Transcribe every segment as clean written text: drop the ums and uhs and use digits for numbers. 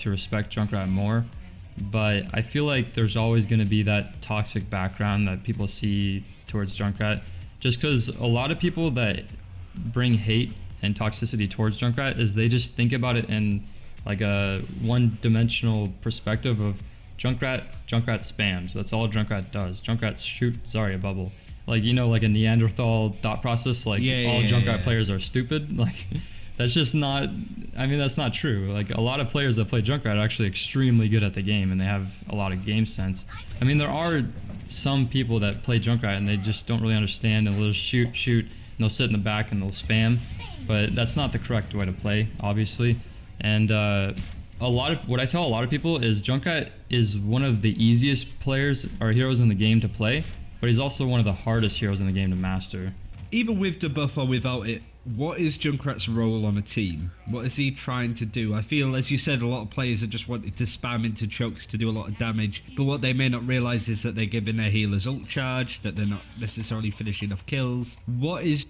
to respect Junkrat more. But I feel like there's always going to be that toxic background that people see towards Junkrat. Just because a lot of people that bring hate and toxicity towards Junkrat is they just think about it in like a one-dimensional perspective of Junkrat spams. That's all Junkrat does. Junkrat shoot Zarya bubble. Like, you know, like a Neanderthal thought process, like all Junkrat players are stupid. Like, that's just not, I mean, that's not true. Like, a lot of players that play Junkrat are actually extremely good at the game and they have a lot of game sense. I mean, there are some people that play Junkrat and they just don't really understand and they'll just shoot, and they'll sit in the back and they'll spam. But that's not the correct way to play, obviously. And what I tell a lot of people is Junkrat is one of the easiest players or heroes in the game to play, but he's also one of the hardest heroes in the game to master. Even with the buff or without it, what is Junkrat's role on a team? What is he trying to do? I feel, as you said, a lot of players are just wanting to spam into chokes to do a lot of damage, but what they may not realise is that they're giving their healers ult charge, that they're not necessarily finishing off kills. What is...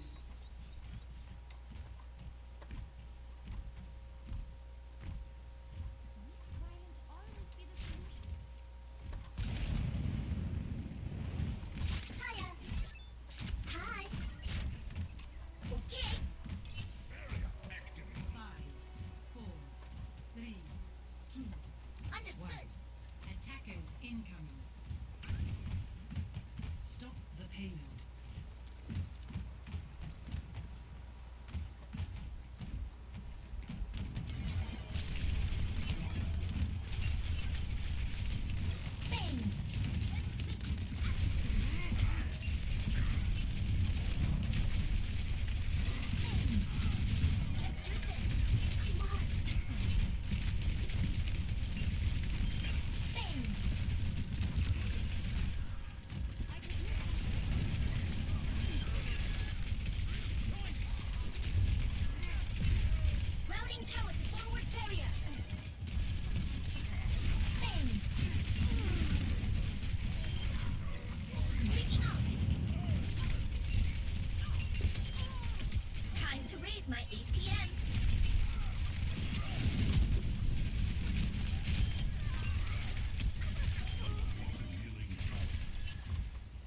My APM.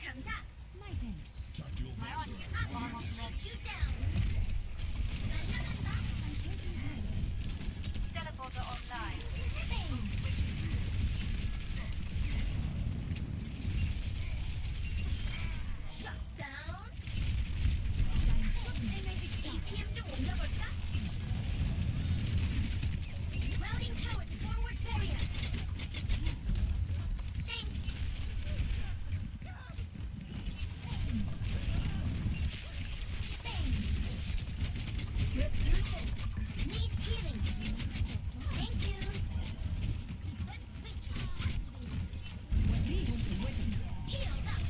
Comes up. My thanks. My audience. I'm almost let you down. Teleporter online. Shut down. APM 좀 올려볼까? Routing tower to forward barrier. Thanks. Listen. Need healing. Thank you. Healed up.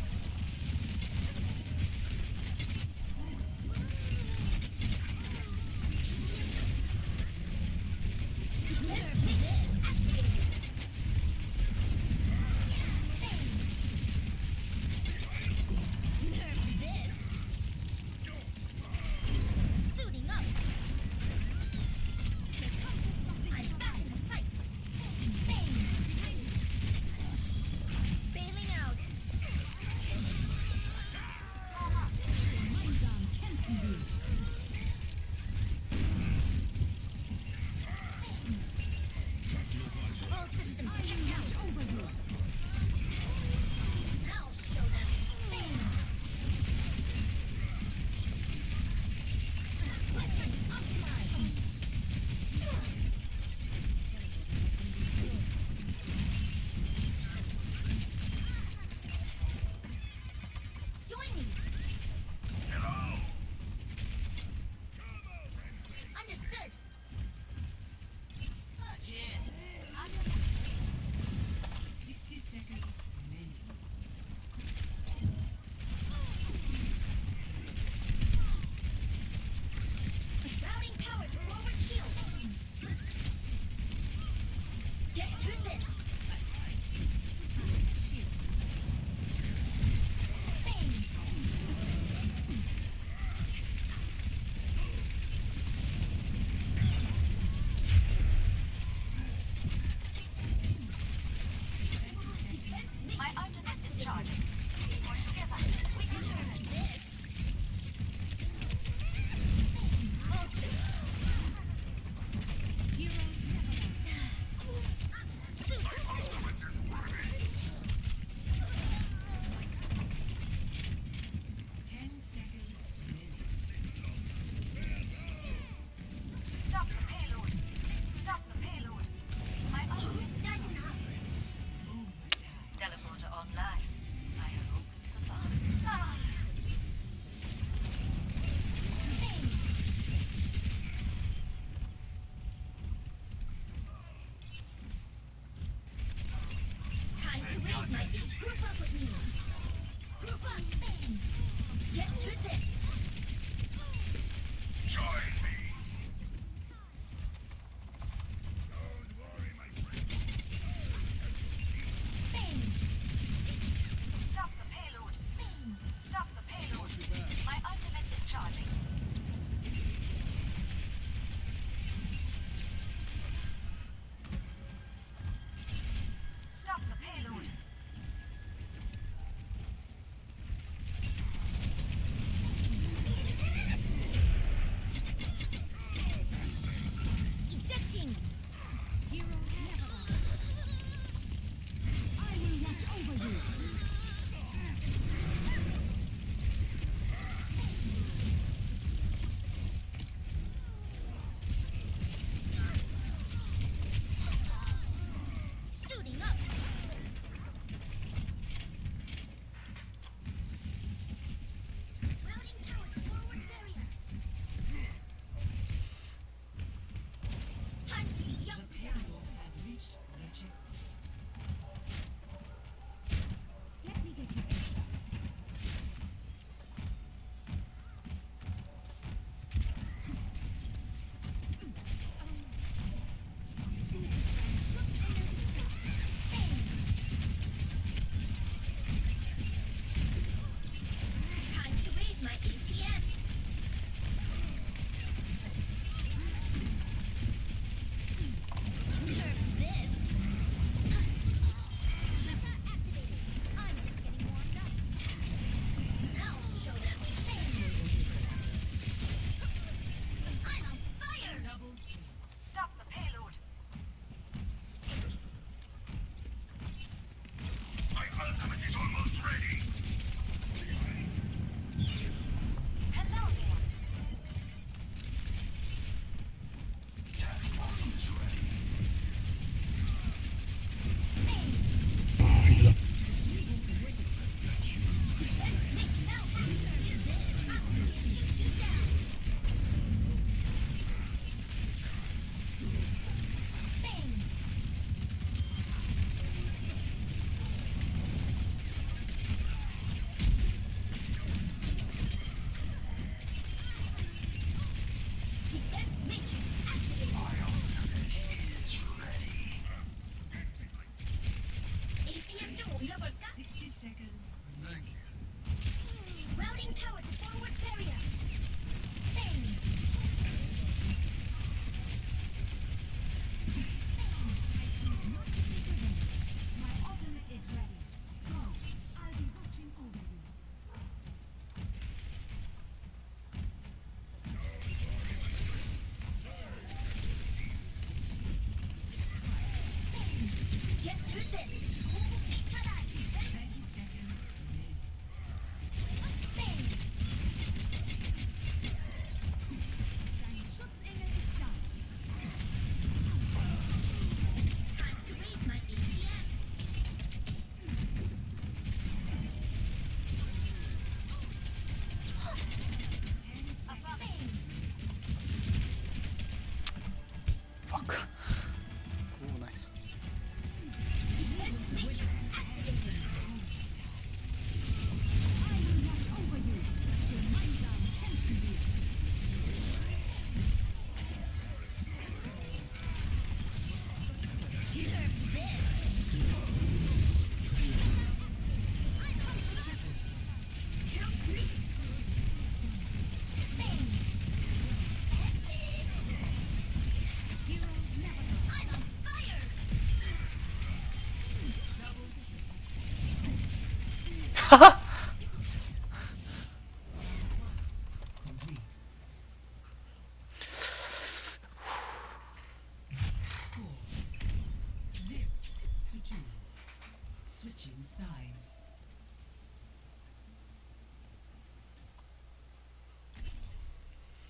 Switching sides.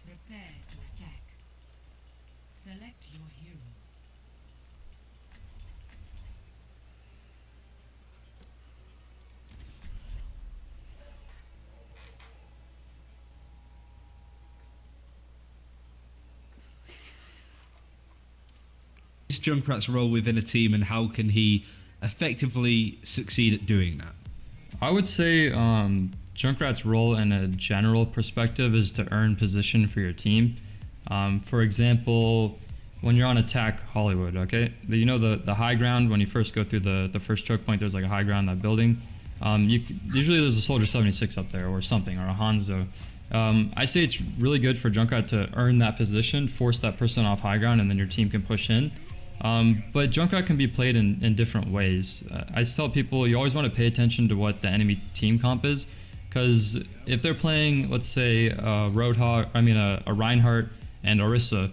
Prepare to attack. Select your hero. Is Junkrat's role within a team, and how can he effectively succeed at doing that? I would say Junkrat's role in a general perspective is to earn position for your team. For example, when you're on attack Hollywood, okay? You know the high ground, when you first go through the first choke point, there's like a high ground in that building. Usually there's a Soldier 76 up there or something, or a Hanzo. I say it's really good for Junkrat to earn that position, force that person off high ground, and then your team can push in. But Junkrat can be played in different ways. I tell people you always want to pay attention to what the enemy team comp is, because if they're playing, let's say, a Reinhardt and Orisa,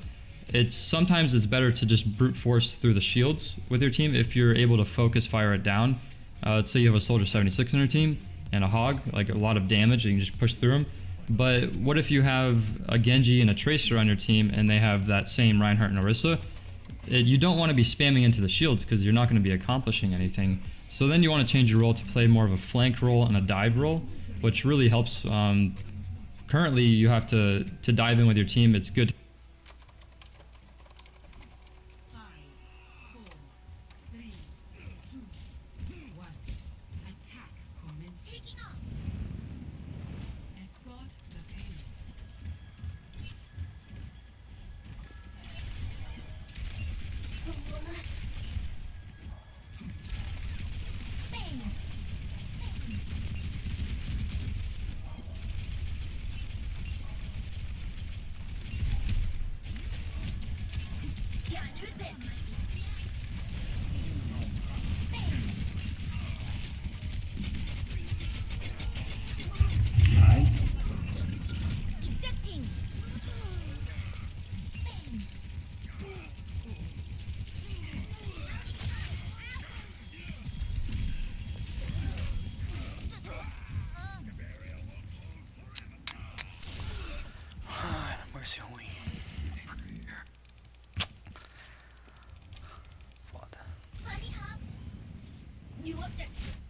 sometimes it's better to just brute force through the shields with your team if you're able to focus fire it down. Let's say you have a Soldier 76 in your team and a Hog, like a lot of damage, and you can just push through them. But what if you have a Genji and a Tracer on your team and they have that same Reinhardt and Orisa? You don't want to be spamming into the shields because you're not going to be accomplishing anything. So then you want to change your role to play more of a flank role and a dive role, which really helps. Currently, you have to dive in with your team. It's good. 5, 4, 3, 2, 1. Attack commencing. Escort the payload. Ejecting. Mercy on me. Foda. New objective.